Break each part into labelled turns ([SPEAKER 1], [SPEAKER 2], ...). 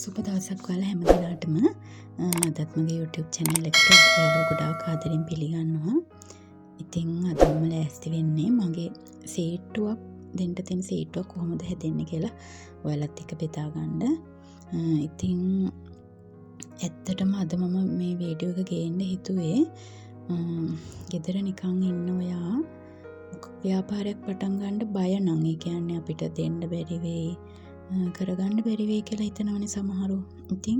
[SPEAKER 1] සුබ දවසක් ඔයාලා හැම දිනාටම අදත් මගේ YouTube channel එකට ඔයාලා ගොඩාක් ආදරෙන් පිළිගන්නවා. ඉතින් අද මම ලෑස්ති වෙන්නේ මගේ සීට්ටුවක් දෙන්න තියෙන සීට්ටුවක් කොහොමද හැදෙන්නේ කියලා ඔයාලත් එක්ක බෙදා ගන්න. ඉතින් ඇත්තටම අද මම මේ වීඩියෝ එක ගේන්න හිතුවේ ගෙදර නිකන් ඉන්න ඔයා ව්‍යාපාරයක් පටන් ගන්න බය නම් ඒ කියන්නේ අපිට දෙන්න බැරි වෙයි කරගන්න බැරි වෙයි කියලා හිතනවනේ සමහරු. ඉතින්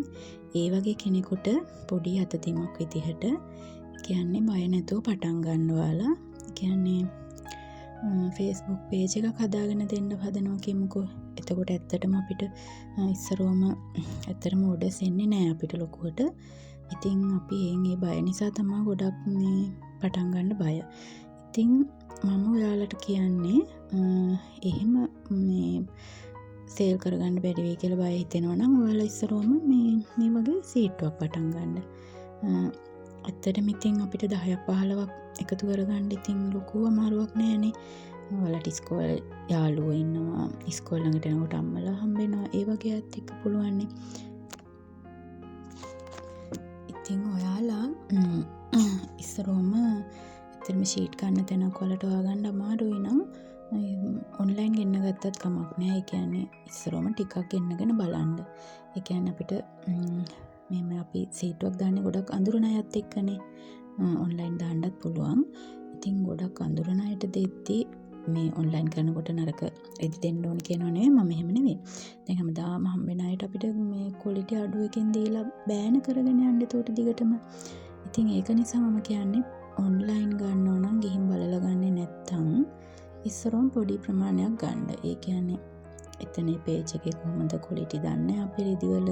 [SPEAKER 1] ඒ වගේ කෙනෙකුට පොඩි අතදීමක් විදිහට කියන්නේ බය නැතුව පටන් ගන්න ඔයාලා. කියන්නේ Facebook page එකක් හදාගෙන දෙන්න හදනවා කියමුකෝ. එතකොට ඇත්තටම අපිට ඉස්සරෝම ඇත්තටම ඕඩර්ස් එන්නේ නැහැ අපිට ලොකුවට. ඉතින් අපි ඒ බය නිසා තමයි ගොඩක් මේ පටන් ගන්න බය. ඉතින් මම ඔයාලට කියන්නේ එහෙම මේ සේල් කරගන්න බැරි වෙයි කියලා බය හිතෙනවා නම් ඔයාලා ඉස්සරෝම මේ වගේ සීට්ටුවක් පටන් ගන්න. ඇත්තටම ඉතින් අපිට 10ක් 15ක් එකතු කරගන්න ඉතින් ලොකු අමාරුවක් නෑනේ. ඔයාලට ඉස්කෝලේ යාළුවෝ ඉන්නවා, ඉස්කෝලේ ළඟට යනකොට අම්මලා හම්බෙනවා. ඒ වගේ අයත් එක්ක පුළුවන් නේ. ඉතින් ඔයාලා ඉස්සරෝම ඇත්තටම ෂීට් ගන්න තැනක් ඔයාලට හොයාගන්න අමාරුයි නම් ඔන්ලයින් ගෙන්න ගත්තත් කමක් නැහැ. ඒ කියන්නේ ඉස්සරෝම ටිකක් ගෙන්නගෙන බලන්න. ඒ කියන්නේ අපිට මේ අපි සීට්ටුවක් දාන්නේ ගොඩක් අඳුරන අයත් එක්කනේ. ඔන්ලයින් දාන්නත් පුළුවන්. ඉතින් ගොඩක් අඳුරන අයට දෙද්දී මේ ඔන්ලයින් කරනකොට නරක එදි දෙන්න ඕන කියනෝ නෙවෙයි. මම එහෙම නෙවෙයි. දැන් හැමදාම හම්බෙන අයට අපිට මේ ක්වොලිටි අඩුවකින් දීලා බෑන කරගෙන යන්න ඒකට දිගටම. ඉතින් ඒක නිසා මම කියන්නේ ඔන්ලයින් ගන්නවා නම් ගිහින් බලලා ගන්නේ නැත්තම් ඉස්සරෝම පොඩි ප්‍රමාණයක් ගන්න. ඒ කියන්නේ එතන page එකේ කොහොමද ක්වොලිටි දන්නේ අපේ රෙදිවල.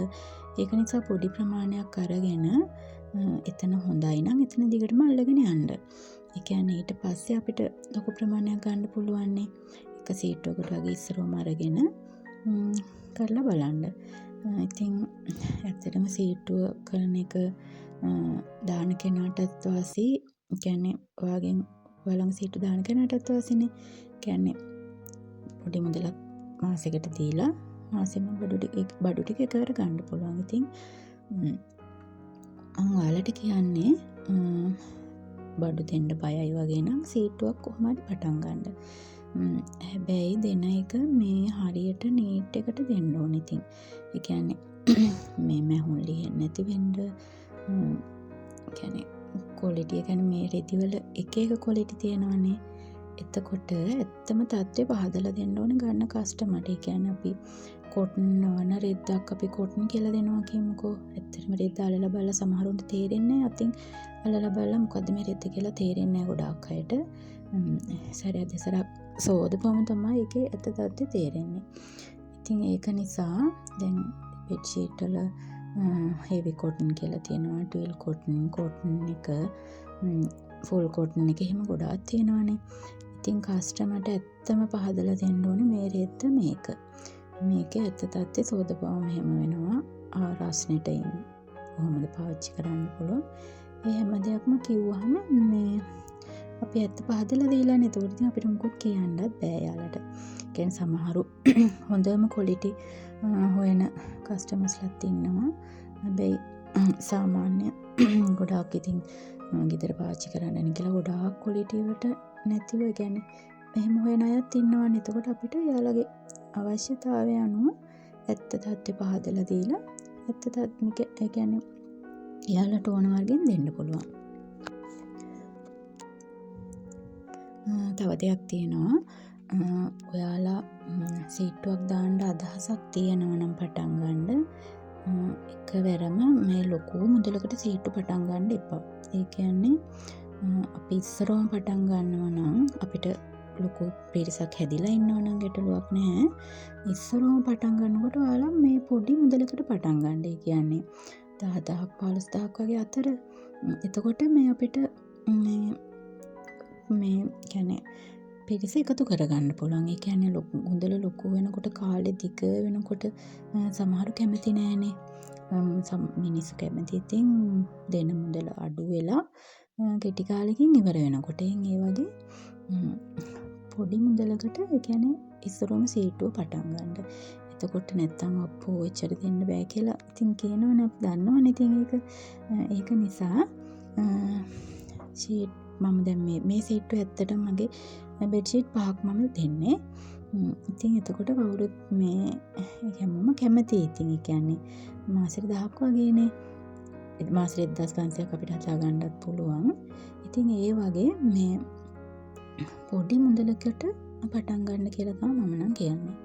[SPEAKER 1] ඒක නිසා පොඩි ප්‍රමාණයක් අරගෙන එතන හොඳයි නම් එතන දිගටම අල්ලගෙන යන්න. ඒ කියන්නේ ඊට පස්සේ අපිට ලොකු ප්‍රමාණයක් ගන්න පුළුවන් නේ. එක සීට්ටුවකට වගේ ඉස්සරෝම අරගෙන කරලා බලන්න. ඉතින් ඇත්තටම සීට්ටුව කරන එක දාන කෙනාටත් වාසි. ඒ කියන්නේ ඔයාගෙන් ඔයාලම සීට්ටු දාන කෙනාටත් වාසිනේ. කියන්නේ පොඩි මුදලක් මාසෙකට දීලා මාසෙම බඩු ටික එකවර ගන්න පුළුවන්. ඉතින් ඔයාලට කියන්නේ බඩු දෙන්න බයයි වගේ නම් සීට්ටුවක් කොහොම හරි පටන් ගන්න. හැබැයි දෙන එක මේ හරියට නීට් එකට දෙන්න ඕනේ. ඉතින් ඒ කියන්නේ මේ මැහුම් ලියෙන්නේ නැති වෙන්න කියන්නේ ක්වොලිටි එක කියන්නේ මේ රෙදිවල එක එක ක්වොලිටි තියෙනවානේ. එතකොට ඇත්තම තත්ත්වය පහදලා දෙන්න ඕනේ ගන්න කස්ටමර්ට. ඒ කියන්නේ අපි කොටන් වන රෙද්දක් අපි කොටන් කියලා දෙනවා කියමුකෝ. ඇත්තටම රෙද්ද අලලා බලලා සමහරුන්ට තේරෙන්නේ නැහැ. අතින් අලලා බලලා මොකද්ද මේ රෙද්ද කියලා තේරෙන්නේ නැහැ ගොඩාක් අයට. සැරයක් දෙසරක් සෝදපුවම තමයි ඒකේ ඇත්ත තත්ත්වය තේරෙන්නේ. ඉතින් ඒක නිසා දැන් බෙඩ් ෂීට් වල heavy cotton කියලා තියෙනවා, twill cotton එක, full cotton එක එහෙම ගොඩාක් තියෙනවානේ. ඉතින් කස්ටමර්ට ඇත්තම පහදලා දෙන්න ඕනේ මේ රෙද්ද මේක. මේකේ ඇත්ත තත්ත්වය සෝදපුවම එහෙම වෙනවා. රස්නෙට කොහොමද පාවිච්චි කරන්න පුළුවන්. මේ හැම දෙයක්ම කිව්වහම මේ අපි ඇත්ත පහදලා දීලා නේ. ඒකට ඉතින් අපිට මොකුත් කියන්නත් බෑ යාලට. කියන්නේ සමහරු හොඳම ක්වොලිටි හොයන කස්ටමර්ස්ලාත් ඉන්නවා. හැබැයි සාමාන්‍ය ගොඩාක් ඉතින් ගෙදර පාවිච්චි කරන්න කියලා ගොඩාක් ක්වොලිටි වලට නැතිව කියන්නේ එහෙම හොයන අයත් ඉන්නවනේ. එතකොට අපිට යාළගේ අවශ්‍යතාවය අනුව ඇත්ත තත්ත්වය පහදලා දීලා ඇත්ත තත්ත්වය ඒ කියන්නේ යාළට ඕන වර්ගෙන් දෙන්න පුළුවන්. තව දෙයක් තියෙනවා. ඔයාලා සීට්ටුවක් දාන්න අදහසක් තියෙනවා නම් පටන් ගන්න එකවරම මේ ලොකු මුදලකට සීට්ටු පටන් ගන්න එපා. ඒ කියන්නේ අපි ඉස්සරෝම පටන් ගන්නවා නම් අපිට ලොකු පිරිසක් හැදිලා ඉන්නවා නම් ගැටලුවක් නැහැ. ඉස්සරෝම පටන් ගන්නකොට ඔයාලා මේ පොඩි මුදලකට පටන් ගන්න. ඒ කියන්නේ 10,000ක් 15,000ක් වගේ අතර. එතකොට මේ අපිට මේ කියන්නේ පිරිස එකතු කරගන්න පුළුවන්. ඒ කියන්නේ මුදල ලොකු වෙනකොට කාලේ දිග වෙනකොට සමහරු කැමති නෑනේ. මිනිස්සු කැමති ඉතින් දෙන මුදල අඩු වෙලා කෙටි කාලෙකින් ඉවර වෙනකොට ඒ වගේ පොඩි මුදලකට ඒ කියන්නේ ඉස්සරෝම සීට්ටුව පටන් ගන්න. එතකොට නැත්තම් අප්පෝ එච්චර දෙන්න බෑ කියලා ඉතින් කියනවනේ අපි දන්නවනේ ඉතින් ඒක නිසා ෂීට් මම දැන් මේ සීට්ටුව ඇත්තටම මගේ බෙඩ් ෂීට් 5ක් මම දෙන්නේ. ඉතින් එතකොට කවුරුත් මේ හැමෝම කැමතියි. ඉතින් ඒ කියන්නේ මාසෙට 1000ක් වගේනේ. මාසෙට 1500ක් අපිට හදා ගන්නත් පුළුවන්. ඉතින් ඒ වගේ මේ පොඩි මුදලකට පටන් ගන්න කියලා තමයි මම නම් කියන්නේ.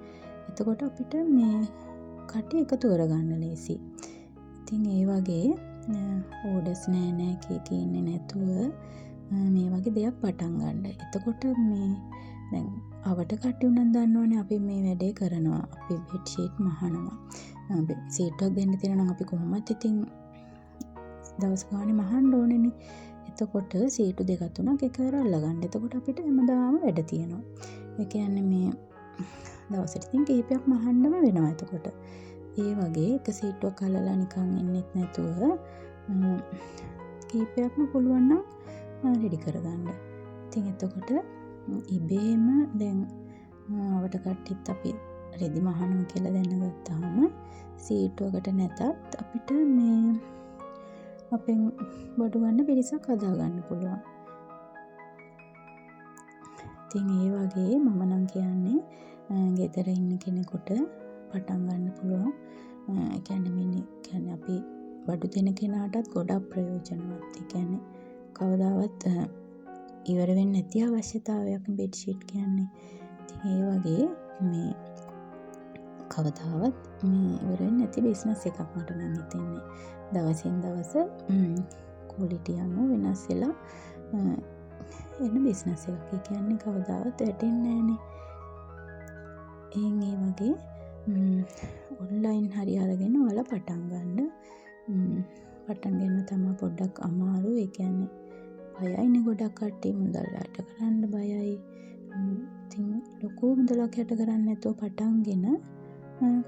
[SPEAKER 1] එතකොට අපිට මේ කටි එකතු කරගන්න ලේසි. ඉතින් ඒ වගේ ඕඩර්ස් නෑ ඉන්නේ නැතුව මේ වගේ දෙයක් පටන් ගන්න. එතකොට මේ දැන් අවට කට්ටිය උනන් දන්නවනේ අපි මේ වැඩේ කරනවා. අපි බෙඩ් ෂීට් මහනවා. සීට් එකක් දෙන්න තියෙනවා නම් අපි කොහොමත් ඉතින් දවස් ගානේ මහන්න ඕනේනේ. එතකොට සීටු දෙකක් තුනක් එකවර අල්ලගන්න. එතකොට අපිට හැමදාම වැඩ තියෙනවා. ඒ කියන්නේ මේ දවසට ඉතින් කිහිපයක් මහන්නම වෙනවා. එතකොට ඒ වගේ එක සීටුවක් අල්ලලා නිකන් ඉන්නෙත් නැතුව කිහිපයක්ම පුළුවන් නම් රෙඩි කරගන්න. ඉතින් එතකොට ඉබේම දැන් අවට කට්ටියත් අපි රෙදි මහනවා කියලා දැනගත්තාම සීටුවකට නැතත් අපිට මේ අපෙන් බඩු ගන්න පිරිසක් හදා ගන්න පුළුවන්. ඉතින් ඒ වගේ මම නම් කියන්නේ ගෙදර ඉන්න කෙනෙකුට පටන් ගන්න පුළුවන්. ඒ කියන්නේ අපි බඩු දෙන කෙනාටත් ගොඩක් ප්‍රයෝජනවත්. ඒ කියන්නේ කවදාවත් ඉවර වෙන්නේ නැති අවශ්‍යතාවයක් බෙඩ් ෂීට් කියන්නේ. ඉතින් ඒ වගේ මේ කවදාවත් මේ ඉවර වෙන්නේ නැති බිස්නස් එකක් මට නම් හිතෙන්නේ. දවසින් දවස ක්වොලිටි අනුව වෙනස් වෙලා එන බිස්නස් එකක්. ඒ කියන්නේ කවදාවත් වැටෙන්නේ නැහනේ. ඒ වගේ ඔන්ලයින් හරි අරගෙන ඔයාලා පටන් ගන්න. පටන් ගන්න තමයි පොඩ්ඩක් අමාරු. ඒ කියන්නේ බයයිනේ ගොඩක් කට්ටිය මුදල් යට කරන්න බයයි. ඉතින් ලොකු මුදලක් යට කරන්නේ නැතුව පටන්ගෙන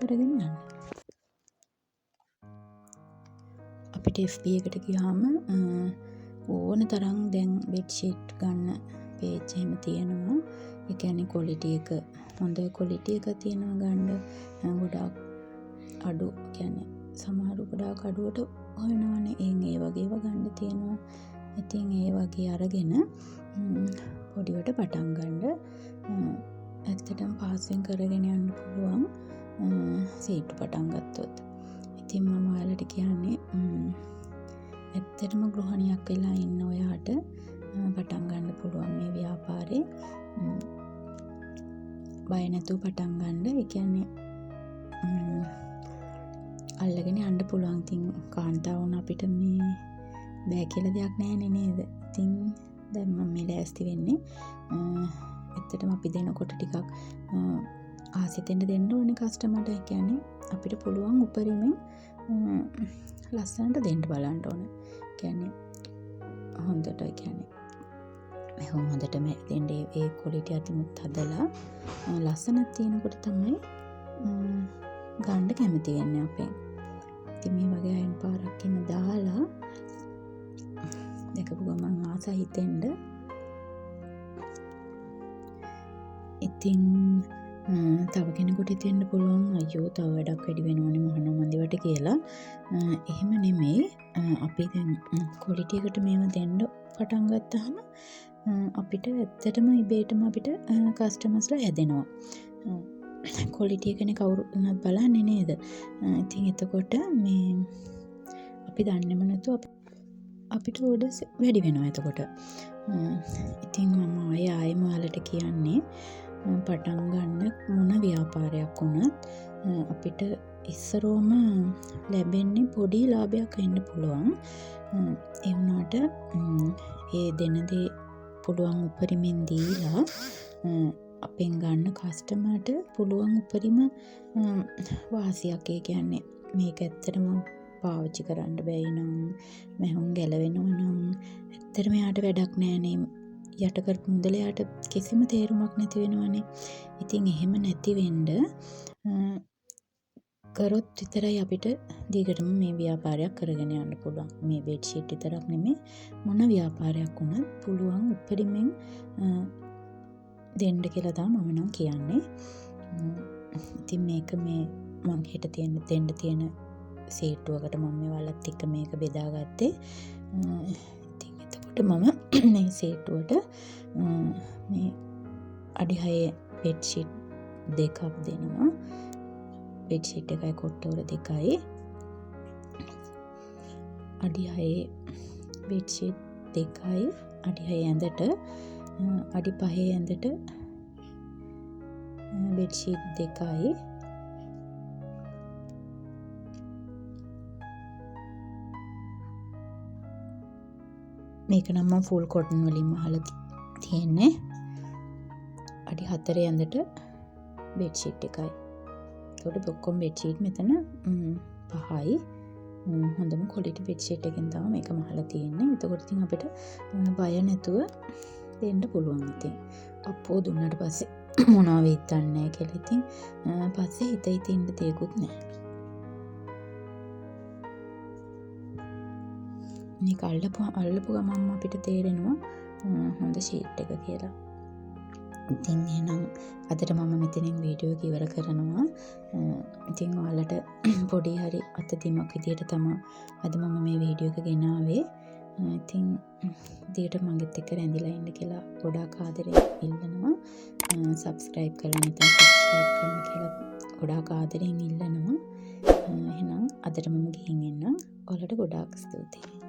[SPEAKER 1] කරගෙන යන්න. අපිට FB එකට ගියාම ඕන තරම් දැන් බෙඩ් ෂීට් ගන්න පේජ් එහෙම තියෙනවා. ඒ කියන්නේ ක්වොලිටි එක හොඳ ක්වොලිටි එක තියෙනවා ගන්න. ගොඩක් අඩු කියන්නේ සමහරු ගොඩක් අඩුවට හොයනවනේ. ඒ වගේව ගන්න තියෙනවා. ඉතින් ඒ වගේ අරගෙන පොඩිවට පටන් ගන්න. ඇත්තටම පාසෙන් කරගෙන යන්න පුළුවන් සීට්ටු පටන් ගත්තොත්. ඉතින් මම ඔයාලට කියන්නේ ඇත්තටම ගෘහණියක් වෙලා ඉන්න ඔයාට පටන් ගන්න පුළුවන් මේ ව්‍යාපාරේ. බය නැතුව පටන් ගන්න. ඒ කියන්නේ අල්ලගෙන යන්න පුළුවන්. ඉතින් කාන්තාවුන් අපිට මේ බෑ කියලා දෙයක් නැහැ නේද? ඉතින් දැන් මම මේ ලෑස්ති වෙන්නේ ඇත්තටම අපි දෙනකොට ටිකක් ආසිතෙන් දෙන්න ඕනේ කස්ටමර්ට. ඒ කියන්නේ අපිට පුළුවන් උපරිමෙන් ලස්සනට දෙන්න බලන්න ඕනේ. කියන්නේ හොඳට ඒ කියන්නේ හොඳටම දෙන්න ඒ ක්වොලිටි අතිමුත් හදලා ලස්සනක් තියෙනකොට තමයි ගන්න කැමති වෙන්නේ අපෙන්. ඉතින් මේ වගේ අයන් පාරක් ඉන්න දාලා දැකපු ගමන් ආස හිතෙන්ද. ඉතින් තව කෙනෙකුට හිතෙන්න පුළුවන් අයියෝ තව වැඩක් වැඩි වෙනවනේ මහනවා මන්දිවට කියලා. එහෙම නෙමෙයි. අපි දැන් ක්වොලිටි එකට මේව දෙන්න පටන් ගත්තාම අපිට ඇත්තටම ඉබේටම අපිට කස්ටමර්ස්ලා හැදෙනවා. ක්වොලිටි එකනේ කවුරු වුණත් බලන්නේ නේද? ඉතින් එතකොට මේ අපි දන්නේම නැතුව අපිට ඕඩර්ස් වැඩි වෙනවා එතකොට. ඉතින් මම ආයෙම ඔයාලට කියන්නේ පටන් ගන්න මොන ව්‍යාපාරයක් වුණත් අපිට ඉස්සරෝම ලැබෙන්නේ පොඩි ලාභයක් වෙන්න පුළුවන්. ඒ වුණාට ඒ දෙන දේ පුළුවන් උපරිමෙන් දීලා අපෙන් ගන්න කස්ටමර්ට පුළුවන් උපරිම වාසියක්. ඒ කියන්නේ මේක ඇත්තටම පාවිච්චි කරන්න බැයි නම් මැහුම් ගැලවෙනවා නම් ඇත්තටම යාට වැඩක් නෑනේ. යට කරපු මුදල යාට කිසිම තේරුමක් නැති වෙනවනේ. ඉතින් එහෙම නැති වෙන්න කරොත් විතරයි අපිට දිගටම මේ ව්‍යාපාරයක් කරගෙන යන්න පුළුවන්. මේ බෙඩ් ෂීට් විතරක් නෙමෙයි මොන ව්‍යාපාරයක් වුණත් පුළුවන් උපරිමෙන් දෙන්න කියලා තමයි මම නම් කියන්නේ. ඉතින් මේක මේ මං හෙට දෙන්න තියෙන සීට්ටුවකට මම මේවලත් එක්ක මේක බෙදාගත්තේ. ඉතින් එතකොට මම මේ සීට්ටුවට මේ අඩි 6 බෙඩ්ෂීට් දෙකක් දෙනවා. බෙඩ්ෂීට් එකයි කොට්ටෝර දෙකයි. අඩි 6 බෙඩ්ෂීට් දෙකයි අඩි 6 ඇඳට අඩි 5 ඇඳට බෙඩ්ෂීට් දෙකයි මේක නම් මම ෆුල් කොටන් වලින්ම අහලා තියෙන්නේ. අඩි 4 ඇඳට බෙඩ්ෂීට් එකයි. ඒකට ඔක්කොම බෙඩ්ෂීට් මෙතන 5යි. හොඳම ක්වොලිටි බෙඩ්ෂීට් එකෙන් තමයි මේක මහලා තියෙන්නේ. එතකොට ඉතින් අපිට බය නැතුව දෙන්න පුළුවන්. ඉතින් අප්පෝ දුන්නාට පස්සේ මොනවා වෙයිද දන්නේ නැහැ කියලා. ඉතින් පස්සේ හිතේ තියෙන්න දෙයක්වත් නැහැ. මේක අල්ලපු ගමන්ම අපිට තේරෙනවා හොඳ ෂීට් එක කියලා. ඉතින් එහෙනම් අදට මම මෙතනින් වීඩියෝ එක ඉවර කරනවා. ඉතින් ඔයාලට පොඩි හරි අත්දැකීමක් විදියට තමයි අද මම මේ වීඩියෝ එක ගෙනාවේ. ඉතින් දිගට මගෙත් එක්ක රැඳිලා ඉන්න කියලා ගොඩාක් ආදරෙන් ඉල්ලනවා. සබ්ස්ක්‍රයිබ් කරලා නැත්නම් සබ්ස්ක්‍රයිබ් කරන්න කියලා ගොඩාක් ආදරෙන් ඉල්ලනවා. එහෙනම් අදට මම ගිහින් එන්නම්. ඔයාලට ගොඩාක් ස්තුතියි.